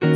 Hello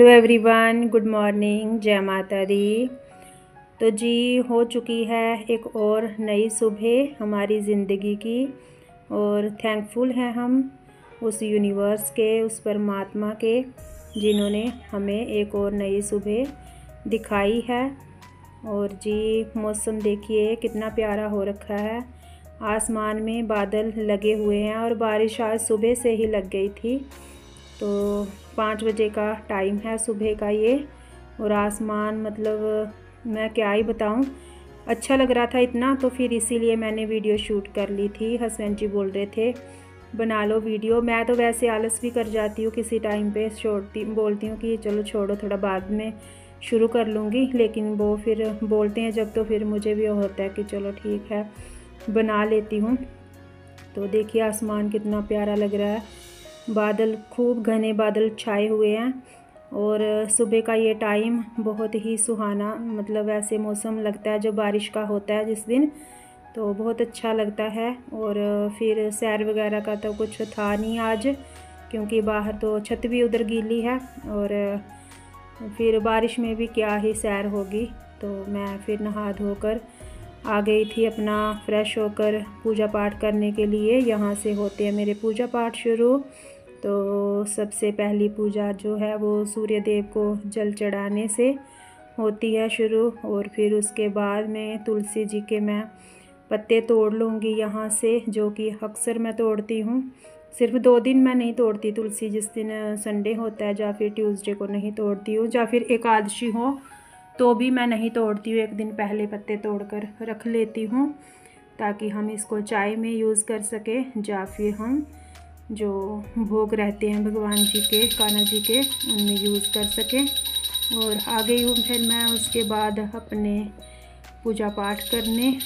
everyone, good morning, जय माता दी। तो जी हो चुकी है एक और नई सुबह हमारी ज़िंदगी की, और थैंकफुल हैं हम उस यूनिवर्स के, उस परमात्मा के, जिन्होंने हमें एक और नई सुबह दिखाई है। और जी मौसम देखिए कितना प्यारा हो रखा है, आसमान में बादल लगे हुए हैं और बारिश आज सुबह से ही लग गई थी। तो 5 बजे का टाइम है सुबह का ये, और आसमान मतलब मैं क्या ही बताऊं, अच्छा लग रहा था इतना, तो फिर इसीलिए मैंने वीडियो शूट कर ली थी। हस्बैंड जी बोल रहे थे बना लो वीडियो। मैं तो वैसे आलस भी कर जाती हूँ किसी टाइम पे, बोलती हूँ कि चलो छोड़ो थोड़ा बाद में शुरू कर लूँगी, लेकिन वो फिर बोलते हैं जब, तो फिर मुझे भी होता है कि चलो ठीक है बना लेती हूँ। तो देखिए आसमान कितना प्यारा लग रहा है, बादल खूब घने बादल छाए हुए हैं, और सुबह का ये टाइम बहुत ही सुहाना, मतलब ऐसे मौसम लगता है जो बारिश का होता है जिस दिन, तो बहुत अच्छा लगता है। और फिर सैर वगैरह का तो कुछ था नहीं आज, क्योंकि बाहर तो छत भी उधर गीली है, और फिर बारिश में भी क्या ही सैर होगी। तो मैं फिर नहा धोकर आ गई थी अपना फ्रेश होकर पूजा पाठ करने के लिए। यहाँ से होते हैं मेरे पूजा पाठ शुरू। तो सबसे पहली पूजा जो है वो सूर्य देव को जल चढ़ाने से होती है शुरू, और फिर उसके बाद में तुलसी जी के मैं पत्ते तोड़ लूँगी यहाँ से, जो कि अक्सर मैं तोड़ती हूँ। सिर्फ 2 दिन मैं नहीं तोड़ती तुलसी, जिस दिन संडे होता है या फिर ट्यूसडे को नहीं तोड़ती हूँ, या फिर एकादशी हो तो भी मैं नहीं तोड़ती हूँ। एक दिन पहले पत्ते तोड़कर रख लेती हूँ ताकि हम इसको चाय में यूज़ कर सकें, या फिर हम जो भोग रहते हैं भगवान जी के, कान्हा जी के, उनमें यूज़ कर सकें। और आ गई हूँ फिर मैं उसके बाद अपने पूजा पाठ करने।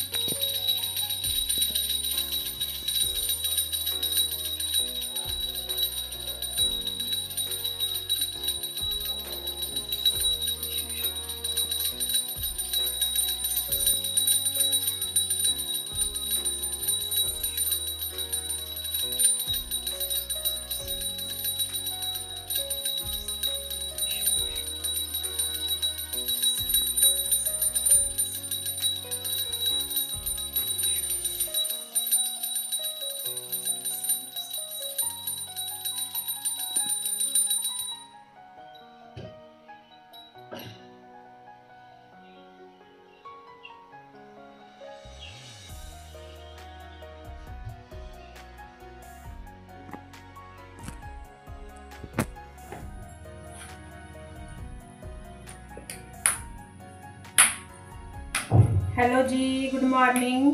हेलो जी, गुड मॉर्निंग,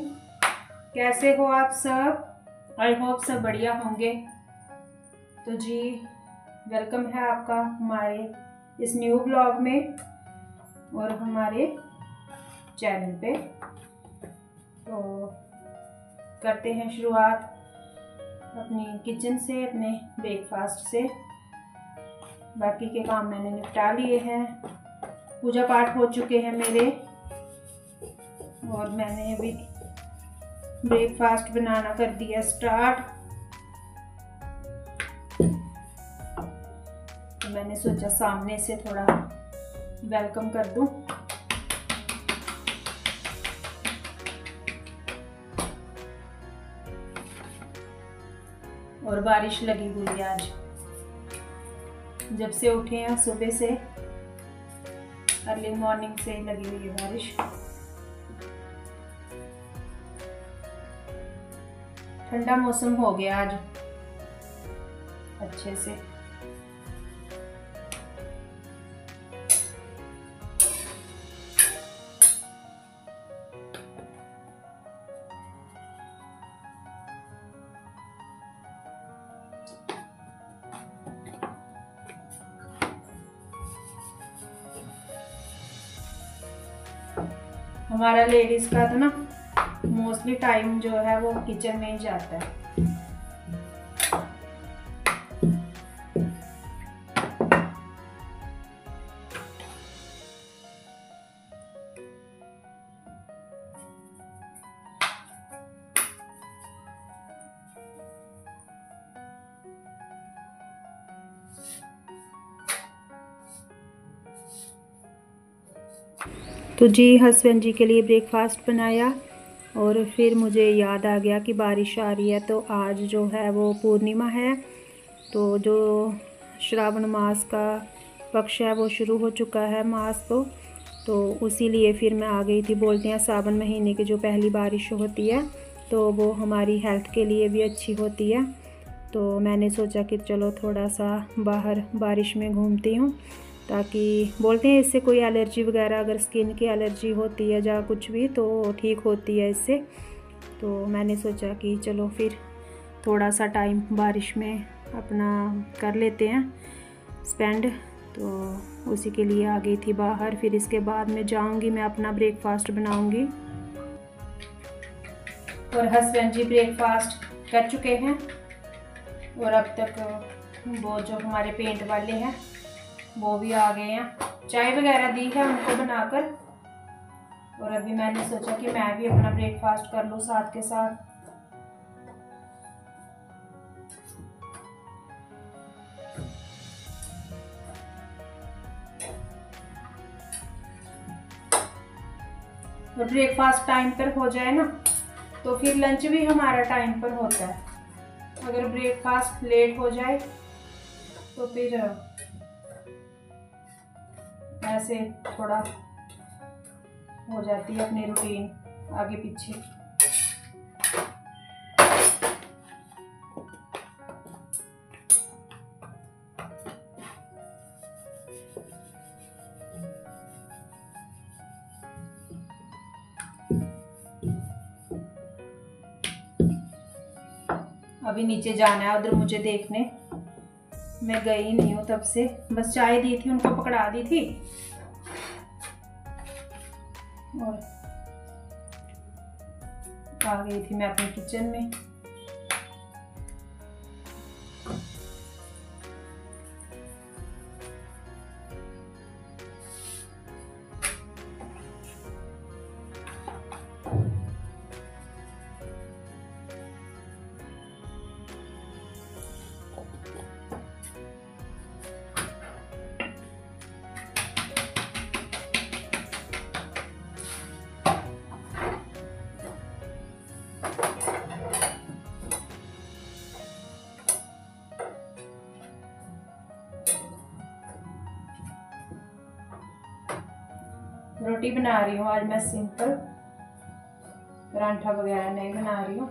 कैसे हो आप सब? आई होप सब बढ़िया होंगे। तो जी वेलकम है आपका हमारे इस न्यू ब्लॉग में और हमारे चैनल पे। तो करते हैं शुरुआत अपनी किचन से, अपने ब्रेकफास्ट से। बाकी के काम मैंने निपटा लिए हैं। पूजा पाठ हो चुके हैं मेरे, और मैंने अभी ब्रेकफास्ट बनाना कर दिया स्टार्ट। तो मैंने सोचा सामने से थोड़ा वेलकम कर दूं। और बारिश लगी हुई है आज, जब से उठे हैं सुबह से, अर्ली मॉर्निंग से लगी हुई है बारिश। ठंडा मौसम हो गया आज अच्छे से। हमारा लेडीज का तो ना मोस्टली टाइम जो है वो किचन में ही जाता है। तो जी हस्बैंड जी के लिए ब्रेकफास्ट बनाया, और फिर मुझे याद आ गया कि बारिश आ रही है, तो आज जो है वो पूर्णिमा है। तो जो श्रावण मास का पक्ष है वो शुरू हो चुका है मास, तो उसी लिए फिर मैं आ गई थी। बोलते हैं सावन महीने की जो पहली बारिश होती है तो वो हमारी हेल्थ के लिए भी अच्छी होती है। तो मैंने सोचा कि चलो थोड़ा सा बाहर बारिश में घूमती हूँ, ताकि बोलते हैं इससे कोई एलर्जी वगैरह, अगर स्किन की एलर्जी होती है या कुछ भी, तो ठीक होती है इससे। तो मैंने सोचा कि चलो फिर थोड़ा सा टाइम बारिश में अपना कर लेते हैं स्पेंड, तो उसी के लिए आ गई थी बाहर। फिर इसके बाद में जाऊंगी, मैं अपना ब्रेकफास्ट बनाऊंगी। और हस्बैंड जी ब्रेकफास्ट कर चुके हैं, और अब तक वो जो हमारे पेंट वाले हैं वो भी आ गए हैं। चाय वगैरह दी है उनको बनाकर, और अभी मैंने सोचा कि मैं भी अपना ब्रेकफास्ट कर लूँ साथ के साथ। तो ब्रेकफास्ट टाइम पर हो जाए ना, तो फिर लंच भी हमारा टाइम पर होता है। अगर ब्रेकफास्ट लेट हो जाए तो फिर ऐसे थोड़ा हो जाती है अपनी रूटीन आगे पीछे। अभी नीचे जाना है उधर मुझे देखने, मैं गई नहीं हूँ तब से, बस चाय दी थी उनको, पकड़ा दी थी, और आ गई थी मैं अपने किचन में। रोटी बना रही हूँ आज मैं सिंपल, परांठा वगैरह नहीं बना रही हूँ,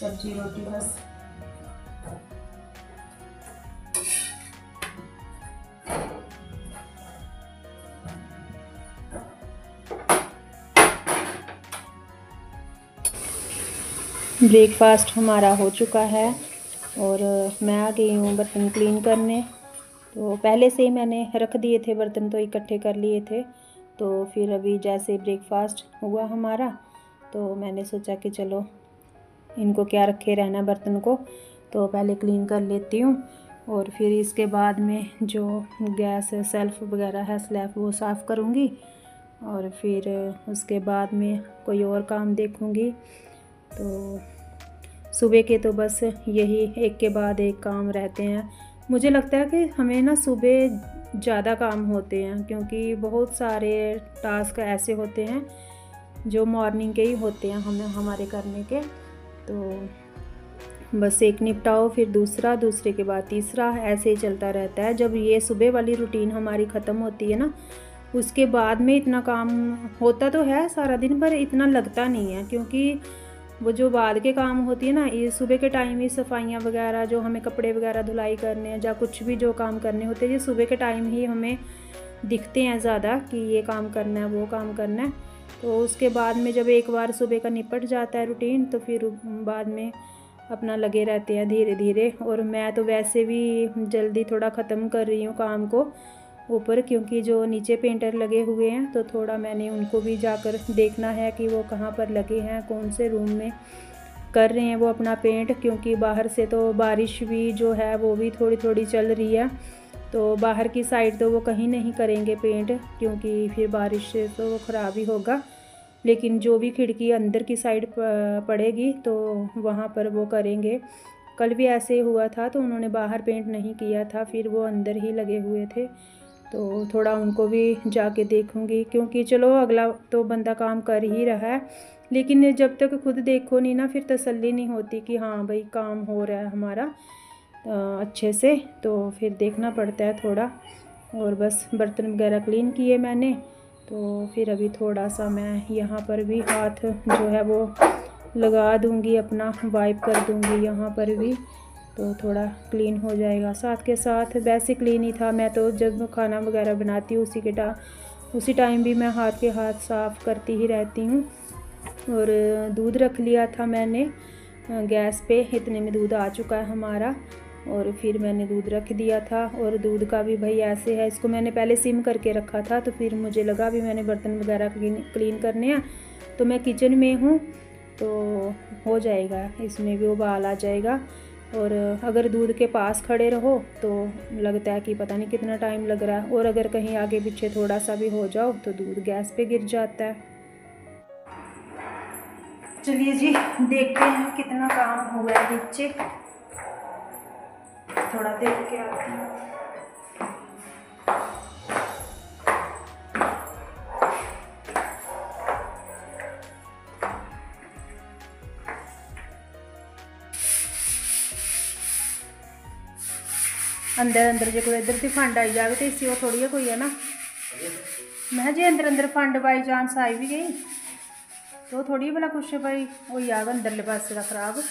सब्जी रोटी बस। ब्रेकफास्ट हमारा हो चुका है, और मैं आ गई हूँ बर्तन क्लीन करने। तो पहले से ही मैंने रख दिए थे बर्तन, तो इकट्ठे कर लिए थे। तो फिर अभी जैसे ब्रेकफास्ट हुआ हमारा, तो मैंने सोचा कि चलो इनको क्या रखे रहना बर्तन को, तो पहले क्लीन कर लेती हूँ। और फिर इसके बाद में जो गैस सेल्फ वगैरह है स्लैब वो साफ़ करूँगी, और फिर उसके बाद में कोई और काम देखूँगी। तो सुबह के तो बस यही एक के बाद एक काम रहते हैं। मुझे लगता है कि हमें ना सुबह ज़्यादा काम होते हैं, क्योंकि बहुत सारे टास्क ऐसे होते हैं जो मॉर्निंग के ही होते हैं हमारे करने के। तो बस एक निपटाओ फिर दूसरा, दूसरे के बाद तीसरा, ऐसे ही चलता रहता है। जब ये सुबह वाली रूटीन हमारी ख़त्म होती है ना, उसके बाद में इतना काम होता तो है सारा दिन, पर इतना लगता नहीं है, क्योंकि वो जो बाद के काम होती है ना, ये सुबह के टाइम ही सफाइयाँ वगैरह, जो हमें कपड़े वगैरह धुलाई करने हैं या कुछ भी जो काम करने होते हैं, ये सुबह के टाइम ही हमें दिखते हैं ज़्यादा कि ये काम करना है वो काम करना है। तो उसके बाद में जब एक बार सुबह का निपट जाता है रूटीन, तो फिर बाद में अपना लगे रहते हैं धीरे धीरे। और मैं तो वैसे भी जल्दी थोड़ा ख़त्म कर रही हूँ काम को ऊपर, क्योंकि जो नीचे पेंटर लगे हुए हैं तो थोड़ा मैंने उनको भी जाकर देखना है कि वो कहाँ पर लगे हैं, कौन से रूम में कर रहे हैं वो अपना पेंट। क्योंकि बाहर से तो बारिश भी जो है वो भी थोड़ी थोड़ी चल रही है, तो बाहर की साइड तो वो कहीं नहीं करेंगे पेंट, क्योंकि फिर बारिश से तो वो ख़राब ही होगा। लेकिन जो भी खिड़की अंदर की साइड पड़ेगी तो वहाँ पर वो करेंगे। कल भी ऐसे हुआ था, तो उन्होंने बाहर पेंट नहीं किया था, फिर वो अंदर ही लगे हुए थे। तो थोड़ा उनको भी जाके देखूँगी, क्योंकि चलो अगला तो बंदा काम कर ही रहा है, लेकिन जब तक खुद देखो नहीं ना, फिर तसल्ली नहीं होती कि हाँ भाई काम हो रहा है हमारा अच्छे से। तो फिर देखना पड़ता है थोड़ा। और बस बर्तन वगैरह क्लीन किए मैंने, तो फिर अभी थोड़ा सा मैं यहाँ पर भी हाथ जो है वो लगा दूँगी, अपना वाइप कर दूँगी यहाँ पर भी, तो थोड़ा क्लीन हो जाएगा। साथ के साथ वैसे क्लीन ही था, मैं तो जब खाना वगैरह बनाती हूँ उसी टाइम भी मैं हाथ के हाथ साफ़ करती ही रहती हूँ। और दूध रख लिया था मैंने गैस पे, इतने में दूध आ चुका है हमारा। और फिर मैंने दूध रख दिया था, और दूध का भी भाई ऐसे है, इसको मैंने पहले सिम करके रखा था, तो फिर मुझे लगा भी मैंने बर्तन वगैरह क्लीन करने हैं, तो मैं किचन में हूँ तो हो जाएगा, इसमें भी उबाल आ जाएगा। और अगर दूध के पास खड़े रहो तो लगता है कि पता नहीं कितना टाइम लग रहा है, और अगर कहीं आगे पीछे थोड़ा सा भी हो जाओ तो दूध गैस पे गिर जाता है। चलिए जी, देखते हैं कितना काम हुआ है नीचे, थोड़ा देख के आती हूँ। अंदर जो कोई इधर से फंड आई जाए तो इसी वो थोड़ी है कोई है ना, मैं जी अंदर फंड बाई चांस आई भी गई तो थोड़ी भला कुछ भाई हो जाएगा अंदरले पासे का खराब।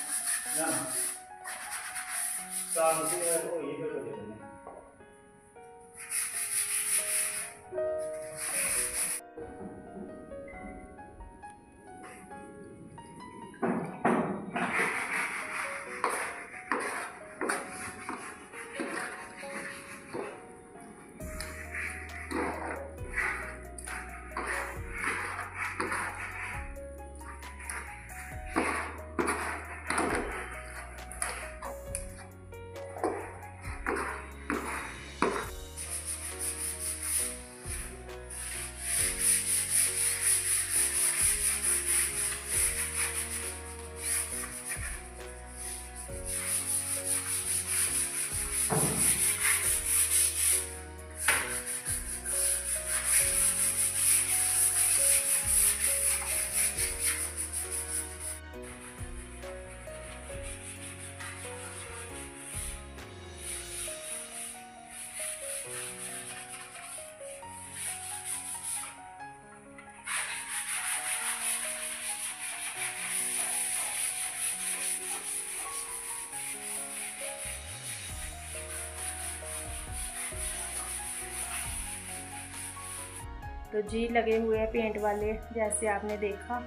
तो जी लगे हुए हैं पेंट वाले, जैसे आपने देखा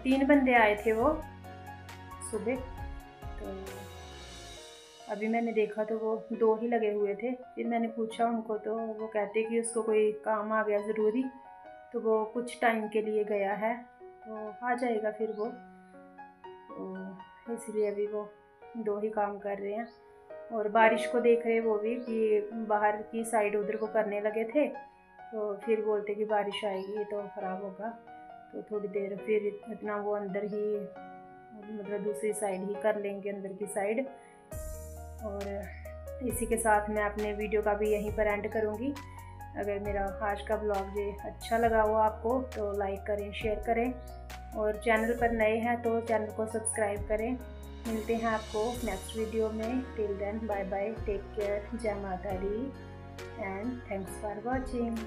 3 बंदे आए थे वो सुबह, तो अभी मैंने देखा तो वो 2 ही लगे हुए थे। फिर मैंने पूछा उनको तो वो कहते कि उसको कोई काम आ गया ज़रूरी, तो वो कुछ टाइम के लिए गया है, तो आ जाएगा फिर वो। तो इसलिए अभी वो 2 ही काम कर रहे हैं। और बारिश को देख रहे वो भी कि बाहर की साइड उधर को करने लगे थे, तो फिर बोलते कि बारिश आएगी तो ख़राब होगा, तो थोड़ी देर फिर इतना वो अंदर ही मतलब दूसरी साइड ही कर लेंगे, अंदर की साइड। और इसी के साथ मैं अपने वीडियो का भी यहीं पर एंड करूँगी। अगर मेरा आज का ब्लॉग ये अच्छा लगा हो आपको तो लाइक करें, शेयर करें, और चैनल पर नए हैं तो चैनल को सब्सक्राइब करें। मिलते हैं आपको नेक्स्ट वीडियो में। Till then bye bye, take care, जय माता दी एंड थैंक्स फॉर वॉचिंग।